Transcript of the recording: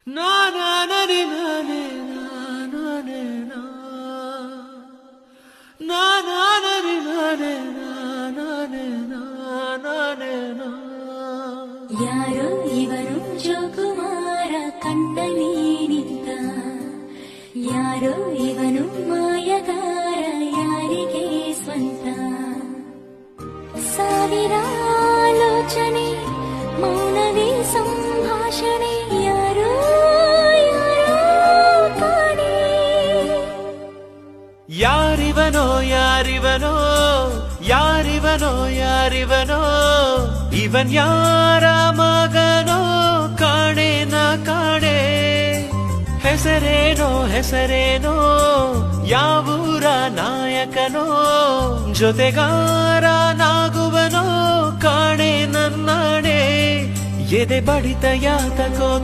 ನಾನೇ ನಾನೇ ನಾನೇ ನಾನೇ ನಾನೇ ನಾನೇ ನಾನೇ ಯಾರೋ ಇವನು ಜೋಕುಮಾರ ಕಂಡ ನೀನಿದ್ದ, ಯಾರೋ ಇವನು ಮಾಯಗಾರ ಯಾರಿಗೆ ಸ್ವಂತ. ಸಾವಿರ ಆಲೋಚನೆ ಮೌನವೇ ಸಂಭಾಷಣೆ, ಯಾರೋ ಯಾರೋ ಕಾಣೆ. ಯಾರಿವನೋ ಯಾರಿವನೋ ಯಾರಿವನೋ ಯಾರಿವನೋ, ಇವನ್ ಯಾರ ಮಗನೋ ಕಾಣೆ ನ ಕಾಣೆ. ಹೆಸರೇನೋ ಹೆಸರೇನೋ ಯಾವೂರ ನಾಯಕನೋ, ಜೊತೆಗಾರ ನಾಗುವನೋ ಕಾಣೆ ನನ್ನಾಣೆ. ಎದೆ ಬಡಿತ ಯಾತಕೋ